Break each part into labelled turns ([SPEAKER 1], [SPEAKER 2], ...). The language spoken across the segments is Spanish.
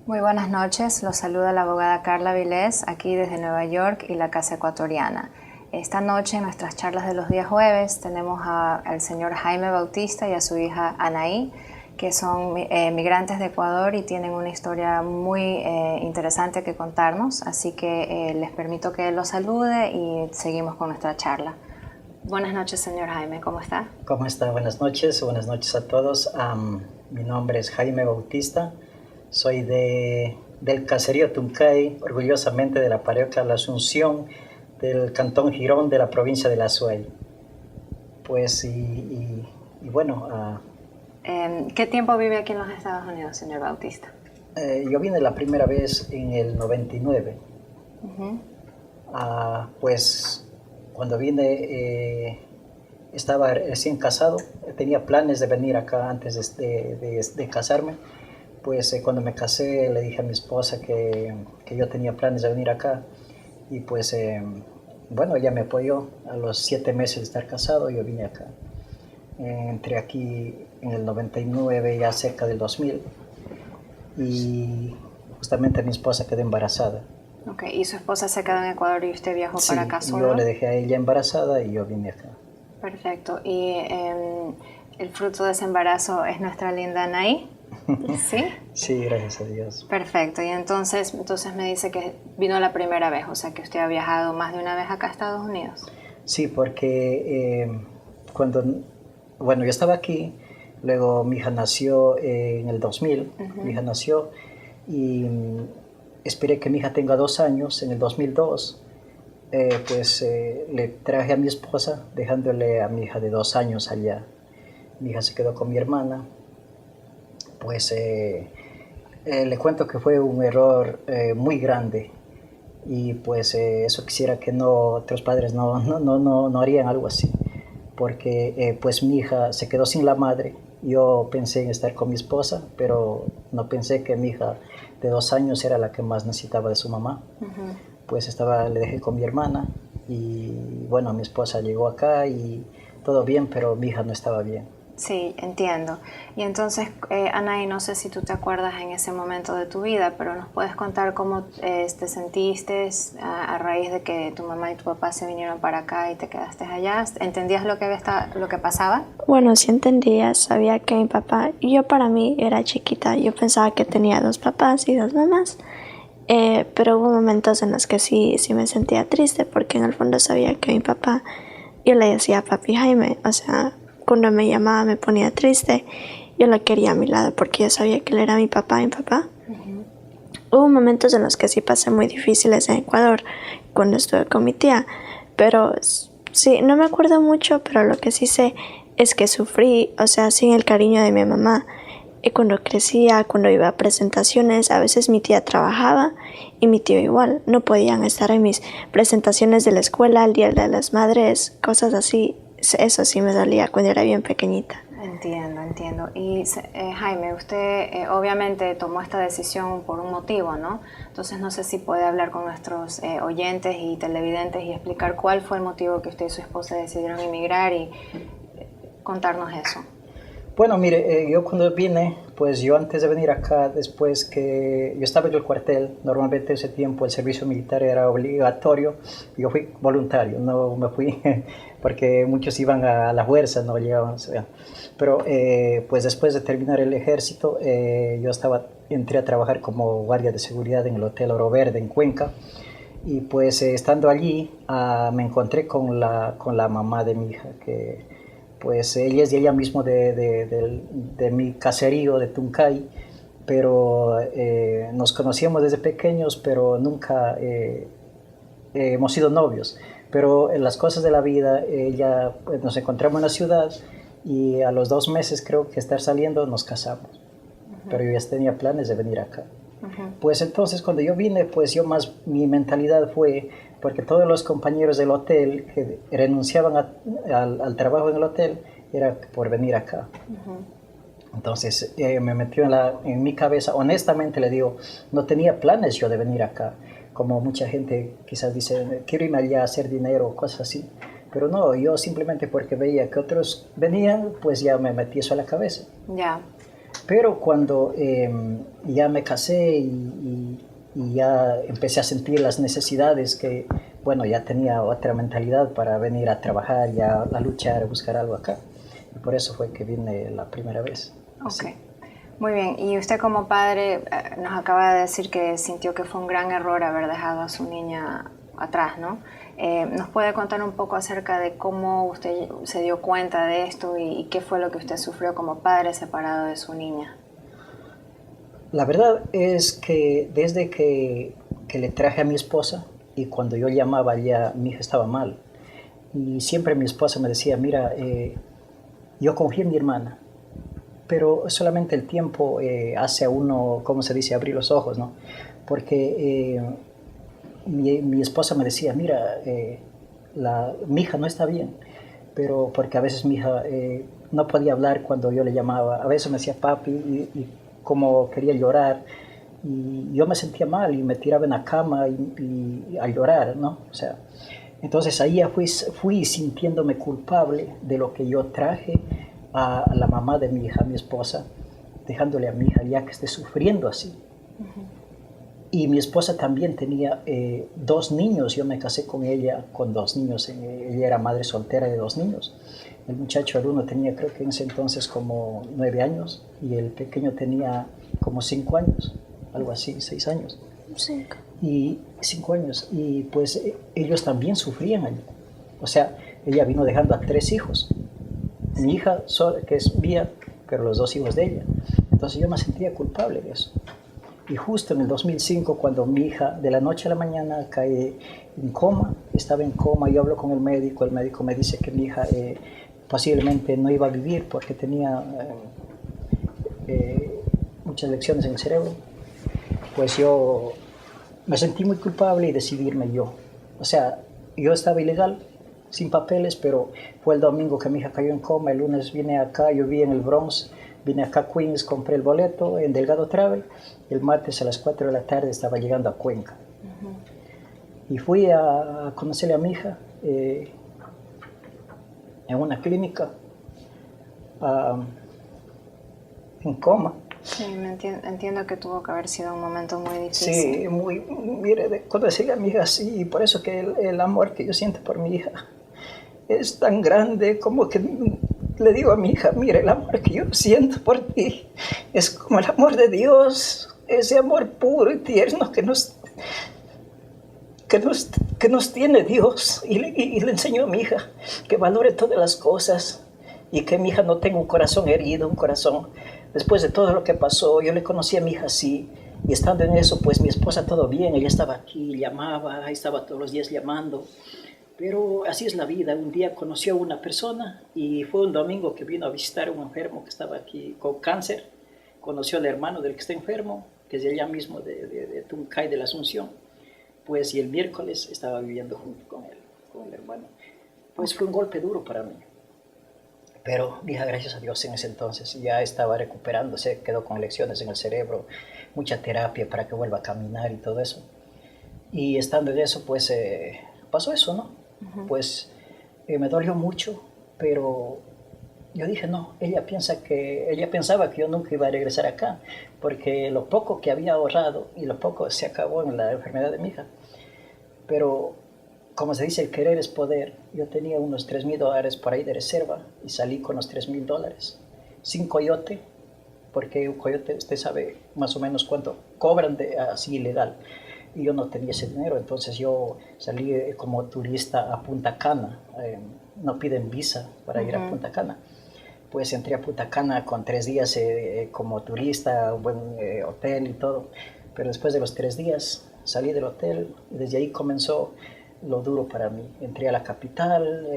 [SPEAKER 1] Muy buenas noches, los saluda la abogada Carla Vilés, aquí desde Nueva York y la Casa Ecuatoriana. Esta noche en nuestras charlas de los días jueves tenemos al señor Jaime Bautista y a su hija Anaí, que son migrantes de Ecuador y tienen una historia muy interesante que contarnos, así que les permito que los salude y seguimos con nuestra charla. Buenas noches, señor Jaime, ¿cómo está?
[SPEAKER 2] ¿Cómo está? Buenas noches a todos. Mi nombre es Jaime Bautista. Soy del caserío Tuncay, orgullosamente de la parroquia La Asunción, del cantón Girón, de la provincia de La Suay. Pues, bueno...
[SPEAKER 1] ¿Qué tiempo vive aquí en los Estados Unidos, señor Bautista?
[SPEAKER 2] Yo vine la primera vez en el 99. Pues, cuando vine, estaba recién casado. Tenía planes de venir acá antes de casarme. Pues cuando me casé le dije a mi esposa que yo tenía planes de venir acá y pues bueno, ella me apoyó. A los 7 meses de estar casado yo vine acá. Entré aquí en el 99, ya cerca del 2000, y justamente mi esposa quedó embarazada.
[SPEAKER 1] Ok, ¿y su esposa se quedó en Ecuador y usted viajó para acá solo?
[SPEAKER 2] Yo le dejé a ella embarazada y yo vine acá.
[SPEAKER 1] Perfecto, y el fruto de ese embarazo es nuestra linda Anaí. ¿Sí?
[SPEAKER 2] Sí, gracias a Dios.
[SPEAKER 1] Perfecto, y entonces me dice que vino la primera vez, o sea que usted ha viajado más de una vez acá a Estados Unidos.
[SPEAKER 2] Sí, porque bueno, yo estaba aquí, luego mi hija nació en el 2000, mi hija nació y esperé que mi hija tenga 2 años. En el 2002, le traje a mi esposa, dejándole a mi hija de 2 años allá. Mi hija se quedó con mi hermana. Pues le cuento que fue un error muy grande y pues eso quisiera que otros padres no harían algo así, porque pues mi hija se quedó sin la madre. Yo pensé en estar con mi esposa, pero no pensé que mi hija de 2 años era la que más necesitaba de su mamá. Pues le dejé con mi hermana y bueno, mi esposa llegó acá y todo bien, pero mi hija no estaba bien.
[SPEAKER 1] Sí, entiendo. Y entonces, Anaí, no sé si tú te acuerdas en ese momento de tu vida, pero nos puedes contar cómo te sentiste a raíz de que tu mamá y tu papá se vinieron para acá y te quedaste allá. ¿Entendías lo que pasaba?
[SPEAKER 3] Bueno, sí entendía, sabía que mi papá, yo para mí era chiquita, yo pensaba que tenía 2 papás y 2 mamás, pero hubo momentos en los que sí me sentía triste, porque en el fondo sabía que mi papá, yo le decía papi Jaime, o sea, cuando me llamaba me ponía triste, yo lo quería a mi lado porque yo sabía que él era mi papá. Hubo momentos en los que sí pasé muy difíciles en Ecuador cuando estuve con mi tía, pero sí, no me acuerdo mucho, pero lo que sí sé es que sufrí, o sea, sin el cariño de mi mamá. Y cuando crecía, cuando iba a presentaciones, a veces mi tía trabajaba y mi tío igual. No podían estar en mis presentaciones de la escuela, el Día de las Madres, cosas así. Eso sí me dolía cuando era bien pequeñita.
[SPEAKER 1] Entiendo. Y Jaime, usted obviamente tomó esta decisión por un motivo, ¿no? Entonces no sé si puede hablar con nuestros oyentes y televidentes y explicar cuál fue el motivo que usted y su esposa decidieron emigrar y contarnos eso.
[SPEAKER 2] Bueno, mire, yo cuando vine, pues yo antes de venir acá, después que yo estaba en el cuartel, normalmente ese tiempo el servicio militar era obligatorio, yo fui voluntario, no me fui porque muchos iban a la fuerza, no llegaban, o sea. Pero pues después de terminar el ejército, entré a trabajar como guardia de seguridad en el Hotel Oro Verde en Cuenca. Y pues estando allí me encontré con la mamá de mi hija, que pues ella es de allá mismo de mi caserío de Tuncay, pero nos conocíamos desde pequeños, pero nunca hemos sido novios. Pero en las cosas de la vida, pues, nos encontramos en la ciudad y a los 2 meses creo que estar saliendo nos casamos. Pero yo ya tenía planes de venir acá. Pues entonces cuando yo vine, pues mi mentalidad fue porque todos los compañeros del hotel que renunciaban al trabajo en el hotel era por venir acá. Entonces me metió en mi cabeza, honestamente le digo, no tenía planes yo de venir acá, como mucha gente quizás dice, quiero irme allá a hacer dinero, cosas así. Pero no, yo simplemente porque veía que otros venían, pues ya me metí eso a la cabeza.
[SPEAKER 1] Ya.
[SPEAKER 2] Pero cuando ya me casé y ya empecé a sentir las necesidades que, bueno, ya tenía otra mentalidad para venir a trabajar, ya a luchar, a buscar algo acá. Y por eso fue que vine la primera vez.
[SPEAKER 1] Ok.
[SPEAKER 2] Así.
[SPEAKER 1] Muy bien. Y usted como padre nos acaba de decir que sintió que fue un gran error haber dejado a su niña atrás, ¿no? ¿Nos puede contar un poco acerca de cómo usted se dio cuenta de esto y qué fue lo que usted sufrió como padre separado de su niña?
[SPEAKER 2] La verdad es que desde que le traje a mi esposa y cuando yo llamaba ya mi hija estaba mal. Y siempre mi esposa me decía, mira, yo confío en mi hermana, pero solamente el tiempo hace a uno, ¿cómo se dice?, abrir los ojos, ¿no? Porque mi esposa me decía, mira, mi hija no está bien, pero porque a veces mi hija no podía hablar cuando yo le llamaba, a veces me decía papi y como quería llorar, y yo me sentía mal y me tiraba en la cama y a llorar, ¿no? O sea, entonces ahí ya fui sintiéndome culpable de lo que yo traje a la mamá de mi hija, a mi esposa, dejándole a mi hija ya que esté sufriendo así. Y mi esposa también tenía 2 niños, yo me casé con ella con 2 niños, ella era madre soltera de 2 niños. El muchacho, el uno tenía creo que en ese entonces como 9 años y el pequeño tenía como 5 años, algo así, 6 años.
[SPEAKER 3] 5.
[SPEAKER 2] Y 5 años, y pues ellos también sufrían allí. O sea, ella vino dejando a 3 hijos. Mi hija, que es mía, pero los 2 hijos de ella. Entonces yo me sentía culpable de eso. Y justo en el 2005, cuando mi hija de la noche a la mañana cae en coma, estaba en coma, yo hablo con el médico me dice que mi hija posiblemente no iba a vivir porque tenía muchas lecciones en el cerebro, pues yo me sentí muy culpable y decidí irme yo. O sea, yo estaba ilegal, sin papeles, pero fue el domingo que mi hija cayó en coma, el lunes vine acá, yo vi en el Bronx, vine acá a Queens, compré el boleto en Delgado Travel, el martes a las 4 de la tarde estaba llegando a Cuenca. Y fui a conocerle a mi hija en una clínica, en coma.
[SPEAKER 1] Sí, entiendo que tuvo que haber sido un momento muy difícil.
[SPEAKER 2] Sí, mire, conocerle a mi hija así, y por eso que el amor que yo siento por mi hija es tan grande, como que le digo a mi hija, mire, el amor que yo siento por ti es como el amor de Dios, ese amor puro y tierno que nos tiene Dios. Y le enseño a mi hija que valore todas las cosas y que mi hija no tenga un corazón herido, un corazón, después de todo lo que pasó. Yo le conocí a mi hija así, y estando en eso, pues mi esposa todo bien, ella estaba aquí, llamaba, estaba todos los días llamando. Pero así es la vida. Un día conoció a una persona y fue un domingo que vino a visitar a un enfermo que estaba aquí con cáncer. Conoció al hermano del que está enfermo, que es de allá mismo, de Tuncay, de la Asunción. Pues y el miércoles estaba viviendo junto con él, con el hermano. Pues fue un golpe duro para mí. Pero dije gracias a Dios en ese entonces. Ya estaba recuperándose, quedó con lecciones en el cerebro, mucha terapia para que vuelva a caminar y todo eso. Y estando en eso, pues pasó eso, ¿no? Pues me dolió mucho, pero yo dije, no, ella pensaba que yo nunca iba a regresar acá, porque lo poco que había ahorrado y lo poco se acabó en la enfermedad de mi hija. Pero, como se dice, el querer es poder. Yo tenía unos $3,000 por ahí de reserva y salí con los $3,000, sin coyote, porque un coyote, usted sabe más o menos cuánto cobran así ilegal. Y yo no tenía ese dinero, entonces yo salí como turista a Punta Cana. No piden visa para ir a Punta Cana. Pues entré a Punta Cana con 3 días como turista, un buen hotel y todo. Pero después de los 3 días salí del hotel y desde ahí comenzó lo duro para mí. Entré a la capital,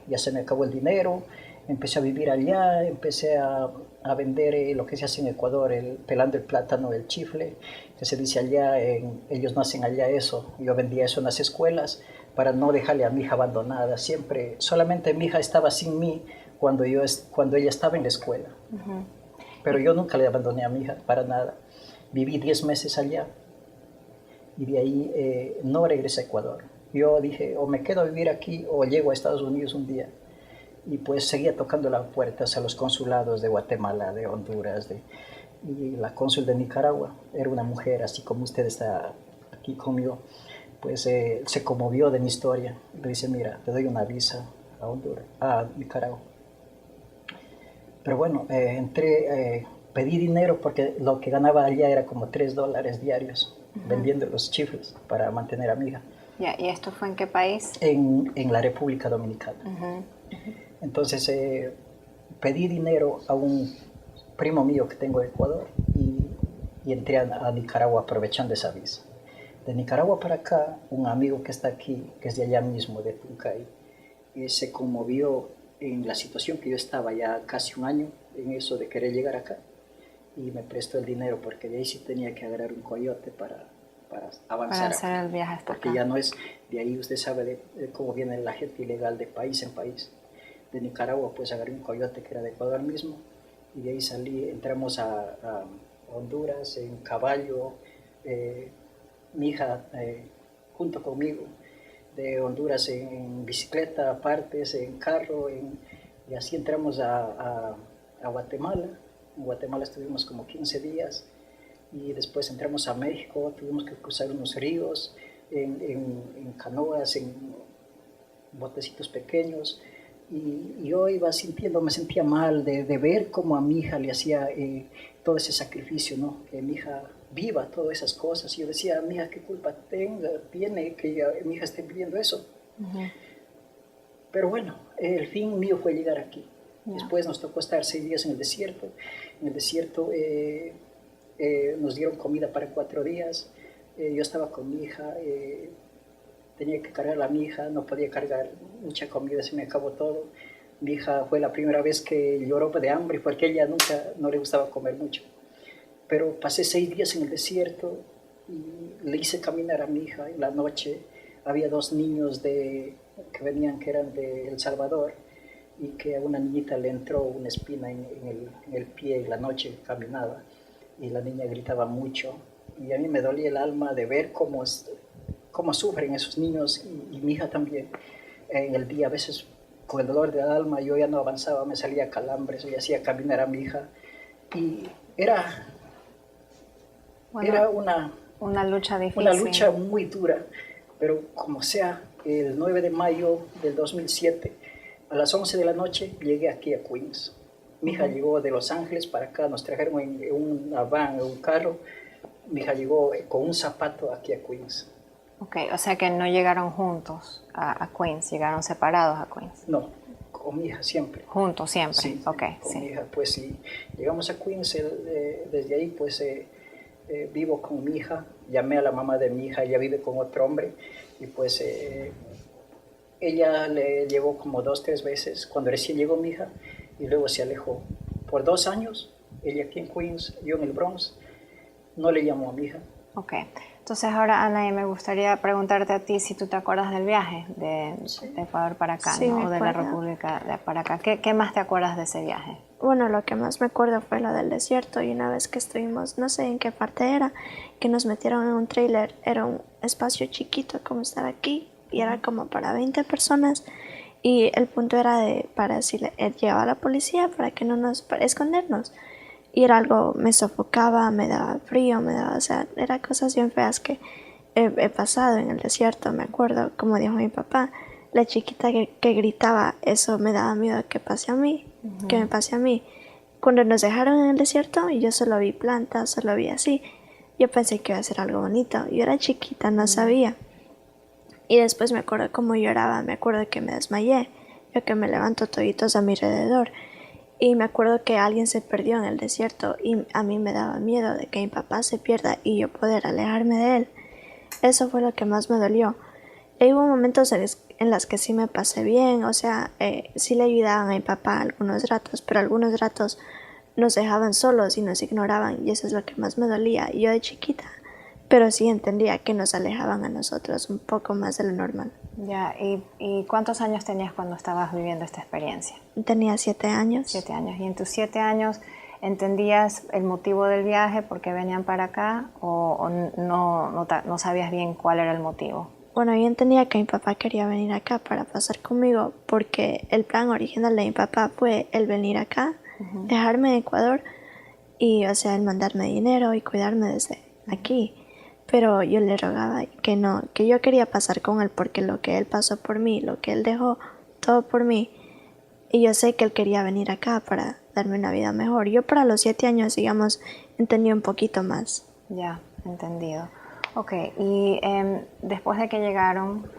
[SPEAKER 2] ya se me acabó el dinero, empecé a vivir allá, empecé a vender lo que se hace en Ecuador, pelando el plátano, el chifle. que se dice allá, ellos no hacen allá eso. Yo vendía eso en las escuelas para no dejarle a mi hija abandonada. Siempre, solamente mi hija estaba sin mí cuando ella estaba en la escuela. Pero yo nunca le abandoné a mi hija, para nada. Viví 10 meses allá y de ahí no regresé a Ecuador. Yo dije, o me quedo a vivir aquí o llego a Estados Unidos un día. Y pues seguía tocando las puertas a los consulados de Guatemala, de Honduras, y la cónsul de Nicaragua. Era una mujer, así como usted está aquí conmigo, pues se conmovió de mi historia. Le dice, mira, te doy una visa a Honduras, a Nicaragua. Pero bueno, pedí dinero porque lo que ganaba allá era como $3 diarios, vendiendo los chifles para mantener a mi hija.
[SPEAKER 1] ¿Y esto fue en qué país?
[SPEAKER 2] En la República Dominicana. Entonces pedí dinero a un primo mío que tengo de Ecuador y entré a Nicaragua aprovechando esa visa. De Nicaragua para acá, un amigo que está aquí, que es de allá mismo, de Tuncay, se conmovió en la situación que yo estaba ya casi un año en eso de querer llegar acá, y me prestó el dinero porque de ahí sí tenía que agarrar un coyote para avanzar.
[SPEAKER 1] Para hacer el viaje hasta
[SPEAKER 2] porque
[SPEAKER 1] acá.
[SPEAKER 2] ya no es, de ahí usted sabe de cómo viene la gente ilegal de país en país. De Nicaragua pues agarré un coyote que era de Ecuador mismo, y de ahí entramos a Honduras en caballo, mi hija junto conmigo, de Honduras en bicicleta, partes, en carro, y así entramos a Guatemala. En Guatemala estuvimos como 15 días, y después entramos a México, tuvimos que cruzar unos ríos en canoas, en botecitos pequeños, y yo iba sintiendo, me sentía mal de ver cómo a mi hija le hacía todo ese sacrificio, ¿no? Que mi hija viva todas esas cosas, y yo decía, mi hija, ¿qué culpa tiene que mi hija esté viviendo eso? Pero bueno, el fin mío fue llegar aquí. Después nos tocó estar 6 días en el desierto. En el desierto nos dieron comida para 4 días. Yo estaba con mi hija, tenía que cargar a mi hija, no podía cargar mucha comida, se me acabó todo. Mi hija fue la primera vez que lloró de hambre porque ella nunca no le gustaba comer mucho. Pero pasé 6 días en el desierto y le hice caminar a mi hija. En la noche había 2 niños que venían, que eran de El Salvador, y que a una niñita le entró una espina en el pie en la noche, caminaba, y la niña gritaba mucho. Y a mí me dolía el alma de ver cómo sufren esos niños, y mi hija también. En el día, a veces, con el dolor del alma, yo ya no avanzaba, me salía calambres, y hacía caminar a mi hija. Y era
[SPEAKER 1] una lucha difícil.
[SPEAKER 2] Una lucha muy dura, pero como sea, el 9 de mayo del 2007, a las 11 de la noche, llegué aquí a Queens. Mi hija llegó de Los Ángeles para acá, nos trajeron en una van, en un carro. Mi hija llegó con un zapato aquí a Queens.
[SPEAKER 1] Ok, o sea que no llegaron juntos a Queens, llegaron separados a Queens.
[SPEAKER 2] No, con mi hija siempre.
[SPEAKER 1] Juntos siempre,
[SPEAKER 2] Sí,
[SPEAKER 1] ok,
[SPEAKER 2] con
[SPEAKER 1] sí.
[SPEAKER 2] mi hija, pues sí. Llegamos a Queens, desde ahí pues vivo con mi hija. Llamé a la mamá de mi hija, ella vive con otro hombre, y pues ella le llevó como 2, 3 veces cuando recién llegó mi hija, y luego se alejó. Por 2 años, ella aquí en Queens, yo en el Bronx, no le llamó a mi hija.
[SPEAKER 1] Ok, entonces ahora, Ana, me gustaría preguntarte a ti si tú te acuerdas del viaje de Ecuador para acá,
[SPEAKER 3] Sí,
[SPEAKER 1] ¿no?
[SPEAKER 3] me
[SPEAKER 1] O de la
[SPEAKER 3] acuerdo.
[SPEAKER 1] República para acá. ¿Qué más te acuerdas de ese viaje?
[SPEAKER 3] Bueno, lo que más me acuerdo fue lo del desierto, y una vez que estuvimos, no sé en qué parte era, que nos metieron en un trailer. Era un espacio chiquito como estar aquí, y era como para 20 personas, y el punto era para decirle, llegaba la policía para que no para escondernos, y era algo, me sofocaba, me daba frío, o sea, eran cosas bien feas que he pasado en el desierto. Me acuerdo, como dijo mi papá, la chiquita que gritaba, eso me daba miedo que pase a mí, que me pase a mí. Cuando nos dejaron en el desierto, yo solo vi plantas, solo vi así. Yo pensé que iba a ser algo bonito. Yo era chiquita, no sabía. Y después me acuerdo cómo lloraba, me acuerdo que me desmayé, yo que me levanto toditos a mi alrededor. Y me acuerdo que alguien se perdió en el desierto, y a mí me daba miedo de que mi papá se pierda y yo poder alejarme de él. Eso fue lo que más me dolió. Y hubo momentos en los que sí me pasé bien, o sea, sí le ayudaban a mi papá algunos ratos, pero algunos ratos nos dejaban solos y nos ignoraban, y eso es lo que más me dolía. Y yo de chiquita pero sí entendía que nos alejaban a nosotros un poco más de lo normal.
[SPEAKER 1] Ya, ¿y cuántos años tenías cuando estabas viviendo esta experiencia?
[SPEAKER 3] Tenía 7 años.
[SPEAKER 1] 7 años. ¿Y en tus 7 años entendías el motivo del viaje, por qué venían para acá, o no sabías bien cuál era el motivo?
[SPEAKER 3] Bueno, yo entendía que mi papá quería venir acá para pasar conmigo, porque el plan original de mi papá fue el venir acá, dejarme en Ecuador y, o sea, el mandarme dinero y cuidarme desde aquí. Pero yo le rogaba que no, que yo quería pasar con él porque lo que él pasó por mí, lo que él dejó, todo por mí. Y yo sé que él quería venir acá para darme una vida mejor. Yo para los 7 años, digamos, entendí un poquito más.
[SPEAKER 1] Ya, entendido. Ok, y después de que llegaron,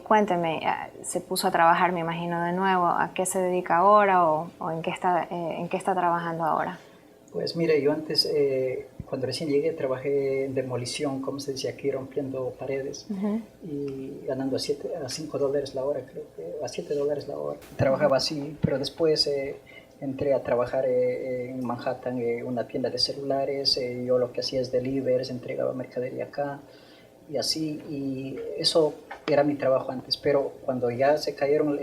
[SPEAKER 1] cuénteme, se puso a trabajar, me imagino, de nuevo. ¿A qué se dedica ahora o en qué está trabajando ahora?
[SPEAKER 2] Pues mire, yo antes, cuando recién llegué, trabajé en demolición, como se dice aquí, rompiendo paredes y ganando a $5 la hora, creo que a $7 la hora. Trabajaba así, pero después entré a trabajar en Manhattan, una tienda de celulares. Yo lo que hacía es deliveries, entregaba mercadería acá y así, y eso era mi trabajo antes. Pero cuando ya se cayeron,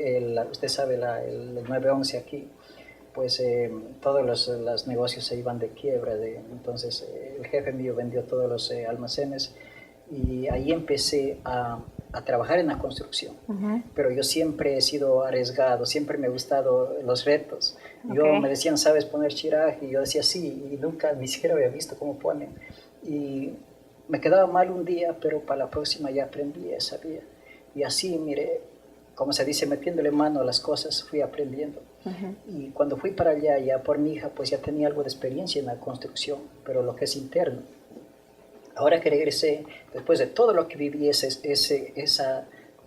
[SPEAKER 2] usted sabe, el 9/11 aquí, pues todos los negocios se iban de quiebra. Entonces el jefe mío vendió todos los almacenes y ahí empecé a trabajar en la construcción. Pero yo siempre he sido arriesgado, siempre me han gustado los retos. Yo me decían, ¿sabes poner chiraj? Y yo decía sí, y nunca ni siquiera había visto cómo ponen. Y me quedaba mal un día, pero para la próxima ya aprendí, ya sabía. Y así, mire, como se dice, metiéndole mano a las cosas, fui aprendiendo. Y cuando fui para allá, ya por mi hija, pues ya tenía algo de experiencia en la construcción, pero lo que es interno. Ahora que regresé, después de todo lo que viví,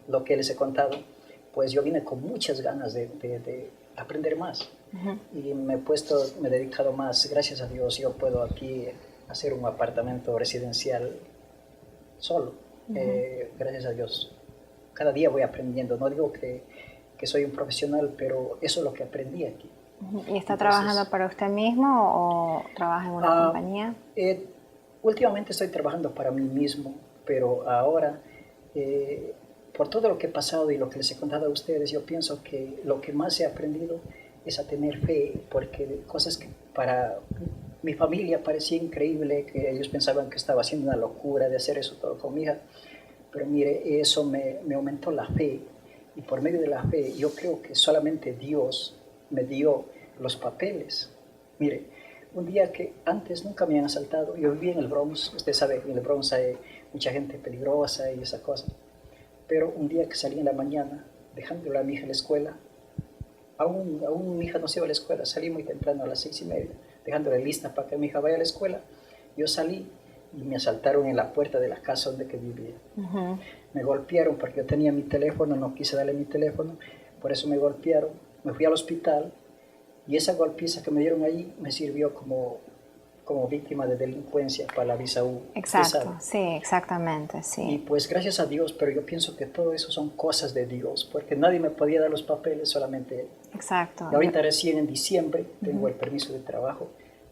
[SPEAKER 2] lo que les he contado, pues yo vine con muchas ganas de aprender más. Y me he dedicado más. Gracias a Dios, yo puedo aquí hacer un apartamento residencial solo. Gracias a Dios. Cada día voy aprendiendo. No digo que soy un profesional, pero eso es lo que aprendí aquí.
[SPEAKER 1] ¿Y está trabajando para usted mismo o trabaja en una compañía?
[SPEAKER 2] Últimamente estoy trabajando para mí mismo, pero ahora, por todo lo que he pasado y lo que les he contado a ustedes, yo pienso que lo que más he aprendido es a tener fe, porque cosas que para mi familia parecía increíble, que ellos pensaban que estaba haciendo una locura de hacer eso todo con mi hija, pero mire, eso me aumentó la fe, y por medio de la fe yo creo que solamente Dios me dio los papeles. Mire, un día que antes nunca me han asaltado, yo vivía en el Bronx, usted sabe que en el Bronx hay mucha gente peligrosa y esa cosa, pero un día que salí en la mañana, dejándole a mi hija en la escuela, aún mi hija no se iba a la escuela, salí muy temprano a las 6:30, dejándole lista para que mi hija vaya a la escuela, yo salí y me asaltaron en la puerta de la casa donde que vivía. Me golpearon porque yo tenía mi teléfono, no quise darle mi teléfono, por eso me golpearon, me fui al hospital y esa golpiza que me dieron ahí me sirvió como víctima de delincuencia para la visa U.
[SPEAKER 1] Exacto, sí, exactamente, sí.
[SPEAKER 2] Y pues gracias a Dios, pero yo pienso que todo eso son cosas de Dios, porque nadie me podía dar los papeles, solamente Él.
[SPEAKER 1] Exacto.
[SPEAKER 2] Y ahorita recién en diciembre tengo el permiso de trabajo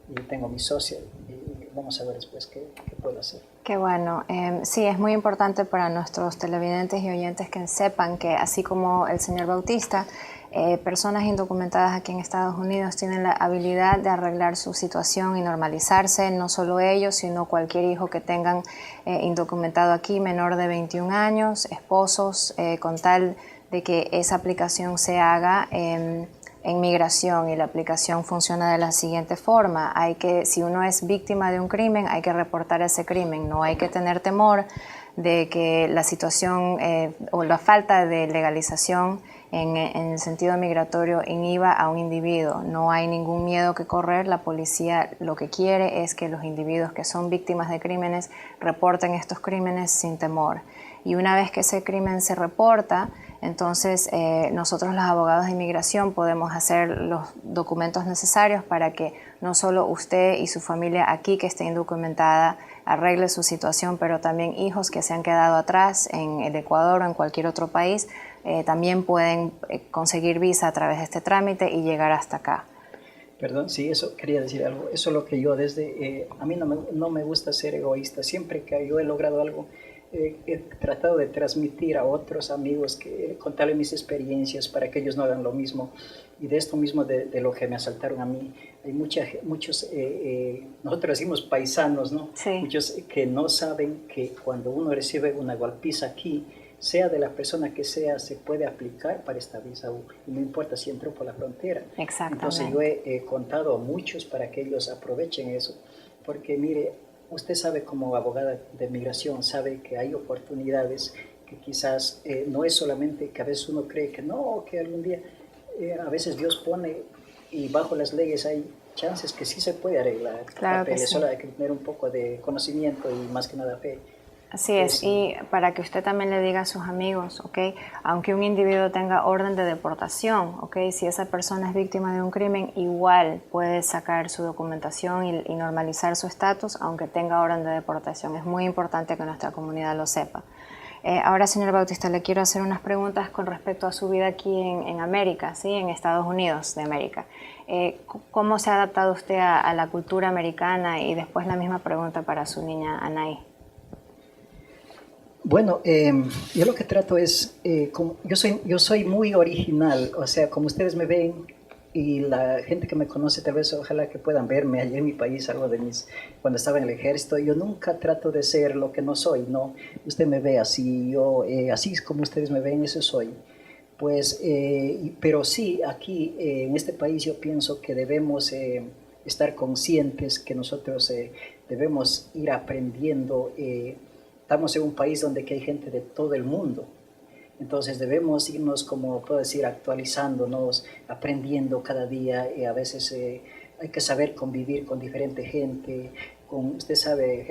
[SPEAKER 2] y tengo mi socio y vamos a ver después qué puedo hacer.
[SPEAKER 1] Qué bueno. Sí, es muy importante para nuestros televidentes y oyentes que sepan que así como el señor Bautista, personas indocumentadas aquí en Estados Unidos tienen la habilidad de arreglar su situación y normalizarse, no solo ellos, sino cualquier hijo que tengan indocumentado aquí, menor de 21 años, esposos, con tal de que esa aplicación se haga en migración, y la aplicación funciona de la siguiente forma. Si uno es víctima de un crimen, hay que reportar ese crimen, no hay que tener temor de que la situación o la falta de legalización en el sentido migratorio inhiba a un individuo. No hay ningún miedo que correr. La policía lo que quiere es que los individuos que son víctimas de crímenes reporten estos crímenes sin temor. Y una vez que ese crimen se reporta, entonces nosotros los abogados de inmigración podemos hacer los documentos necesarios para que no solo usted y su familia aquí que esté indocumentada arregle su situación, pero también hijos que se han quedado atrás en el Ecuador o en cualquier otro país también pueden conseguir visa a través de este trámite y llegar hasta acá.
[SPEAKER 2] Perdón, sí, eso quería decir algo. Eso es lo que yo a mí no me gusta ser egoísta. Siempre que yo he logrado algo, he tratado de transmitir a otros amigos, contarles mis experiencias para que ellos no hagan lo mismo. Y de esto mismo, de lo que me asaltaron a mí, hay muchos, nosotros decimos paisanos, ¿no?
[SPEAKER 1] Sí.
[SPEAKER 2] Muchos que no saben que cuando uno recibe una golpiza aquí, sea de la persona que sea, se puede aplicar para esta visa U, y no importa si entró por la frontera.
[SPEAKER 1] Exactamente.
[SPEAKER 2] Entonces yo he contado a muchos para que ellos aprovechen eso, porque mire, usted sabe como abogada de migración, sabe que hay oportunidades que quizás no es solamente que a veces uno cree que no, que algún día, a veces Dios pone y bajo las leyes hay chances que sí se puede arreglar.
[SPEAKER 1] Claro que sí.
[SPEAKER 2] Solo hay que tener un poco de conocimiento y más que nada fe.
[SPEAKER 1] Así es, y para que usted también le diga a sus amigos, ¿ok? Aunque un individuo tenga orden de deportación, ¿ok? Si esa persona es víctima de un crimen, igual puede sacar su documentación y normalizar su estatus, aunque tenga orden de deportación. Es muy importante que nuestra comunidad lo sepa. Ahora, señor Bautista, le quiero hacer unas preguntas con respecto a su vida aquí en América, ¿sí? En Estados Unidos de América. ¿Cómo se ha adaptado usted a la cultura americana? Y después la misma pregunta para su niña Anaí.
[SPEAKER 2] Bueno, yo lo que trato es, yo soy muy original, o sea, como ustedes me ven y la gente que me conoce, tal vez ojalá que puedan verme allá en mi país, algo de cuando estaba en el ejército, yo nunca trato de ser lo que no soy, ¿no? Usted me ve así, así es como ustedes me ven, eso soy. Pues, pero sí, aquí en este país yo pienso que debemos estar conscientes que nosotros debemos ir aprendiendo. Estamos en un país donde hay gente de todo el mundo, entonces debemos irnos, como puedo decir, actualizándonos, aprendiendo cada día. A veces hay que saber convivir con diferente gente, usted sabe,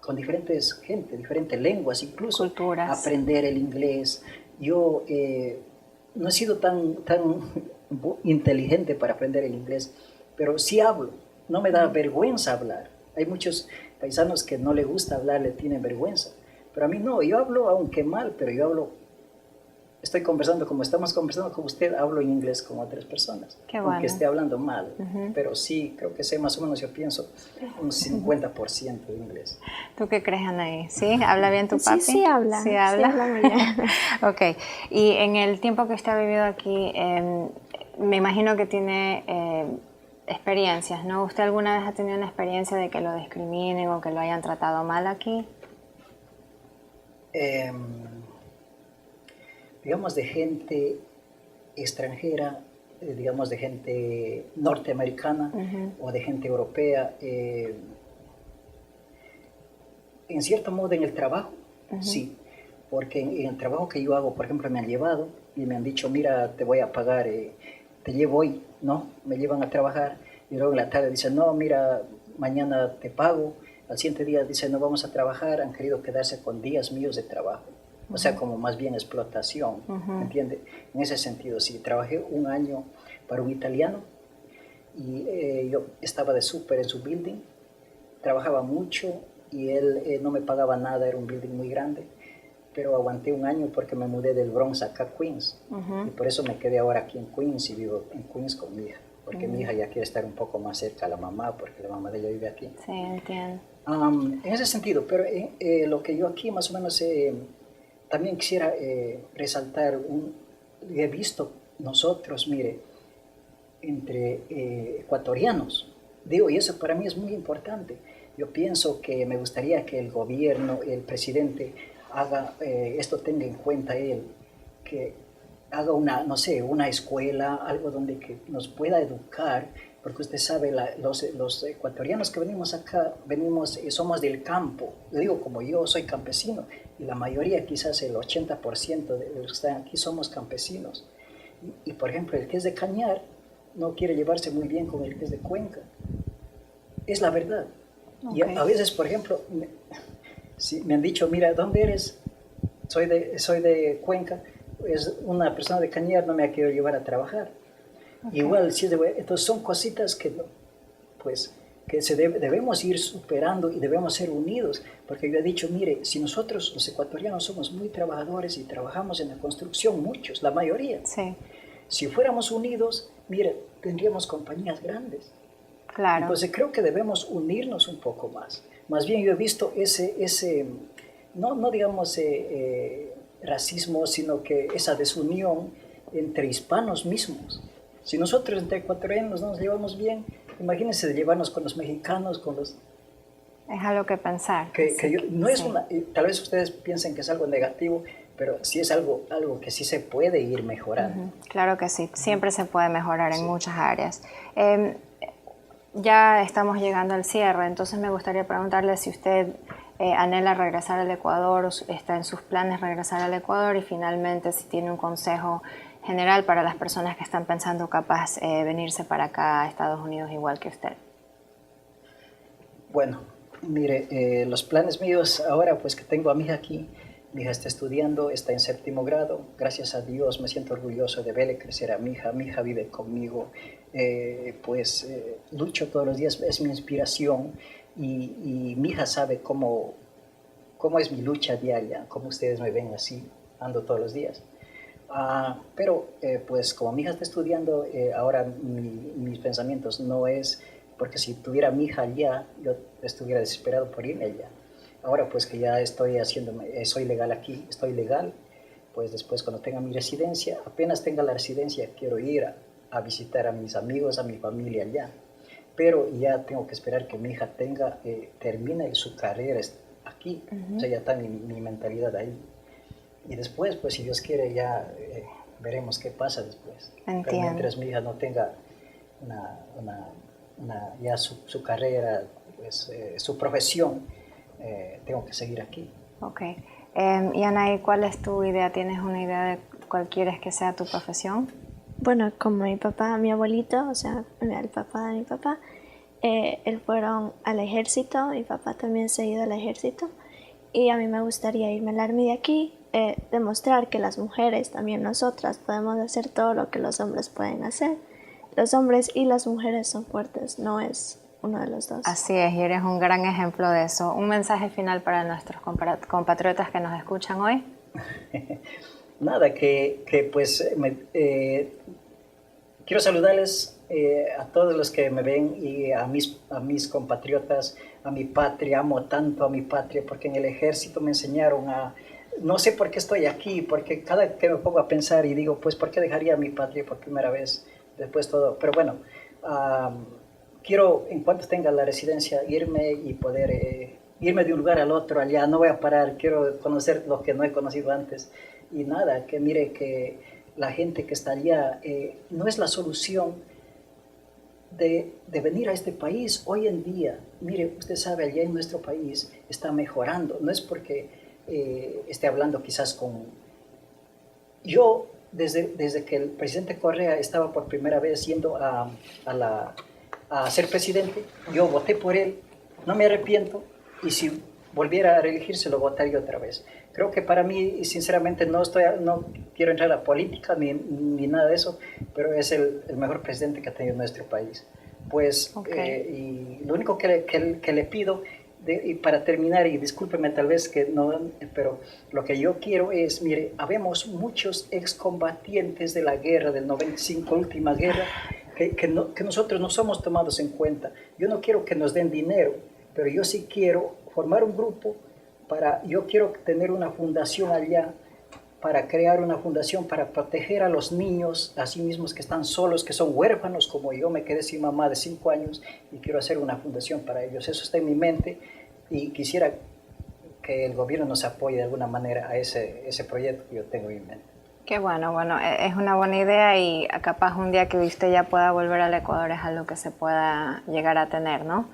[SPEAKER 2] con diferentes lenguas, incluso
[SPEAKER 1] culturas.
[SPEAKER 2] Aprender el inglés. Yo no he sido tan inteligente para aprender el inglés, pero sí hablo, no me da vergüenza hablar. Hay muchos paisanos que no les gusta hablar, le tienen vergüenza, pero a mí no, yo hablo, aunque mal, pero yo hablo, estoy conversando como estamos conversando con usted, hablo en inglés con otras personas.
[SPEAKER 1] Qué bueno.
[SPEAKER 2] Aunque esté hablando mal, pero sí, creo que sé más o menos, yo pienso, un 50% de inglés.
[SPEAKER 1] ¿Tú qué crees, Anaí? ¿Sí? ¿Habla bien tu papi?
[SPEAKER 3] Sí habla.
[SPEAKER 1] Sí habla.
[SPEAKER 3] Sí habla muy bien.
[SPEAKER 1] Ok, y en el tiempo que usted ha vivido aquí, me imagino que tiene experiencias, ¿no? ¿Usted alguna vez ha tenido una experiencia de que lo discriminen o que lo hayan tratado mal aquí?
[SPEAKER 2] Digamos de gente extranjera, digamos de gente norteamericana o de gente europea, en cierto modo en el trabajo, sí, porque en el trabajo que yo hago, por ejemplo, me han llevado y me han dicho, mira, te voy a pagar, te llevo hoy, ¿no? Me llevan a trabajar y luego en la tarde dicen, no, mira, mañana te pago. Al siguiente día dicen, no vamos a trabajar, han querido quedarse con días míos de trabajo. O sea, como más bien explotación, ¿entiende? En ese sentido, sí, trabajé un año para un italiano y yo estaba de súper en su building, trabajaba mucho y él no me pagaba nada, era un building muy grande, pero aguanté un año porque me mudé del Bronx acá a Queens y por eso me quedé ahora aquí en Queens y vivo en Queens con mi hija, porque mi hija ya quiere estar un poco más cerca a la mamá porque la mamá de ella vive aquí.
[SPEAKER 1] Sí, entiendo.
[SPEAKER 2] En ese sentido, pero lo que yo aquí más o menos también quisiera resaltar, he visto nosotros, mire, entre ecuatorianos, digo, y eso para mí es muy importante. Yo pienso que me gustaría que el gobierno, el presidente, haga, esto tenga en cuenta él, que haga no sé, una escuela, algo donde que nos pueda educar, porque usted sabe, los ecuatorianos que venimos acá, somos del campo. Le digo, como yo soy campesino, y la mayoría, quizás el 80% de los que están aquí somos campesinos. Y por ejemplo, el que es de Cañar no quiere llevarse muy bien con el que es de Cuenca. Es la verdad. Okay. Y a veces, por ejemplo, me han dicho, mira, ¿dónde eres? Soy de Cuenca. Es una persona de Cañar, no me ha querido llevar a trabajar. Okay. Igual, entonces son cositas que, pues, que debemos ir superando y debemos ser unidos, porque yo he dicho, mire, si nosotros los ecuatorianos somos muy trabajadores y trabajamos en la construcción, muchos, la mayoría,
[SPEAKER 1] sí.
[SPEAKER 2] Si fuéramos unidos, mire, tendríamos compañías grandes.
[SPEAKER 1] Claro.
[SPEAKER 2] Entonces creo que debemos unirnos un poco más. Más bien yo he visto no digamos racismo, sino que esa desunión entre hispanos mismos. Si nosotros entre ecuatorianos no nos llevamos bien, imagínense llevarnos con los mexicanos, con los...
[SPEAKER 1] Es algo que pensar.
[SPEAKER 2] No es tal vez ustedes piensen que es algo negativo, pero sí es algo que sí se puede ir mejorando.
[SPEAKER 1] Claro que sí, siempre se puede mejorar en muchas áreas. Ya estamos llegando al cierre, entonces me gustaría preguntarle si usted anhela regresar al Ecuador, o está en sus planes regresar al Ecuador, y finalmente si tiene un consejo general para las personas que están pensando capaz venirse para acá a Estados Unidos igual que usted.
[SPEAKER 2] Bueno, mire, los planes míos ahora, pues que tengo a mi hija aquí, mi hija está estudiando, está en 7º grado, gracias a Dios me siento orgulloso de verle crecer a mi hija vive conmigo, lucho todos los días, es mi inspiración, y mi hija sabe cómo es mi lucha diaria, como ustedes me ven así, ando todos los días. Pero pues como mi hija está estudiando, ahora mis pensamientos no es, porque si tuviera a mi hija allá, yo estuviera desesperado por irme allá. Ahora pues que ya soy legal aquí, estoy legal, pues después cuando tenga mi residencia, apenas tenga la residencia, quiero ir a visitar a mis amigos, a mi familia allá. Pero ya tengo que esperar que mi hija termine su carrera aquí, o sea, ya está mi mentalidad ahí. Y después, pues si Dios quiere, ya veremos qué pasa después.
[SPEAKER 1] Entiendo.
[SPEAKER 2] Pero mientras mi hija no tenga ya su carrera, pues, su profesión, tengo que seguir aquí.
[SPEAKER 1] Ok. Y Anaí, ¿cuál es tu idea? ¿Tienes una idea de cuál quieres que sea tu profesión?
[SPEAKER 3] Bueno, como mi papá, mi abuelito, o sea, el papá de mi papá, él fueron al ejército, mi papá también se ha ido al ejército, y a mí me gustaría irme al Army de aquí, demostrar que las mujeres, también nosotras, podemos hacer todo lo que los hombres pueden hacer. Los hombres y las mujeres son fuertes, no es uno de los dos.
[SPEAKER 1] Así es, y eres un gran ejemplo de eso. ¿Un mensaje final para nuestros compatriotas que nos escuchan hoy?
[SPEAKER 2] Nada, quiero saludarles a todos los que me ven y a mis compatriotas, a mi patria. Amo tanto a mi patria porque en el ejército me enseñaron no sé por qué estoy aquí, porque cada vez que me pongo a pensar y digo, pues, ¿por qué dejaría mi patria por primera vez? Después todo, pero bueno, quiero en cuanto tenga la residencia irme y poder irme de un lugar al otro allá, no voy a parar, quiero conocer lo que no he conocido antes. Y nada, que mire que la gente que está allá no es la solución de venir a este país hoy en día. Mire, usted sabe, allá en nuestro país está mejorando. No es porque esté hablando quizás con... Yo, desde que el presidente Correa estaba por primera vez yendo a ser presidente, yo voté por él, no me arrepiento, y si volviera a reelegirse lo votaría otra vez. Creo que para mí, sinceramente, no quiero entrar a la política ni nada de eso, pero es el mejor presidente que ha tenido nuestro país. Pues, y lo único que le pido, y para terminar, y discúlpeme tal vez que no, pero lo que yo quiero es, mire, habemos muchos excombatientes de la guerra del 95, última guerra, que nosotros no somos tomados en cuenta. Yo no quiero que nos den dinero, pero yo sí quiero formar un grupo yo quiero tener una fundación allá, para crear una fundación para proteger a los niños, así mismos que están solos, que son huérfanos, como yo me quedé sin mamá de 5 años, y quiero hacer una fundación para ellos. Eso está en mi mente, y quisiera que el gobierno nos apoye de alguna manera a ese proyecto que yo tengo en mente.
[SPEAKER 1] Qué bueno, es una buena idea, y capaz un día que usted ya pueda volver al Ecuador es algo que se pueda llegar a tener, ¿no?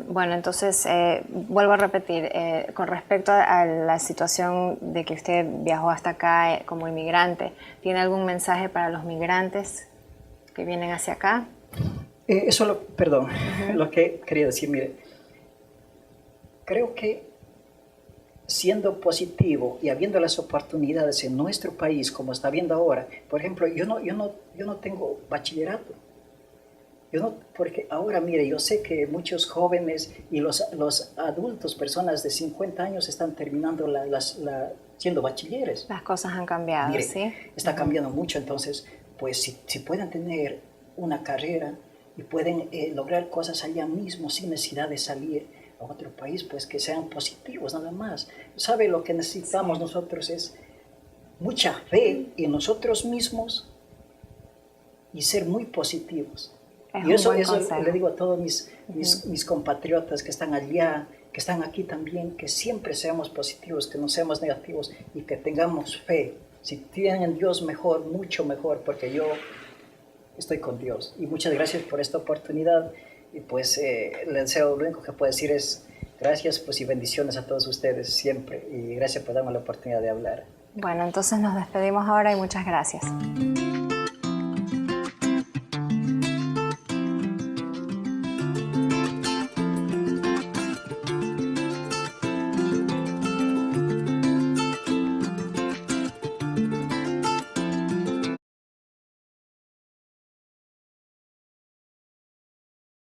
[SPEAKER 1] Bueno, entonces, vuelvo a repetir, con respecto a la situación de que usted viajó hasta acá como inmigrante, ¿tiene algún mensaje para los migrantes que vienen hacia acá?
[SPEAKER 2] Perdón, lo que quería decir, mire, creo que siendo positivo y habiendo las oportunidades en nuestro país como está viendo ahora, por ejemplo, yo no tengo bachillerato. Porque ahora, mire, yo sé que muchos jóvenes y los adultos, personas de 50 años, están terminando siendo bachilleres.
[SPEAKER 1] Las cosas han cambiado,
[SPEAKER 2] mire,
[SPEAKER 1] ¿sí?
[SPEAKER 2] Está cambiando mucho, entonces pues si pueden tener una carrera y pueden lograr cosas allá mismo sin necesidad de salir a otro país, pues que sean positivos nada más. ¿Sabe? Lo que necesitamos nosotros es mucha fe en nosotros mismos y ser muy positivos. Y eso le digo a todos mis compatriotas que están allá, que están aquí también, que siempre seamos positivos, que no seamos negativos y que tengamos fe. Si tienen Dios, mejor, mucho mejor, porque yo estoy con Dios. Y muchas gracias por esta oportunidad. Y pues le deseo, lo único que puedo decir es gracias pues, y bendiciones a todos ustedes siempre. Y gracias por darme la oportunidad de hablar.
[SPEAKER 1] Bueno, entonces nos despedimos ahora y muchas gracias.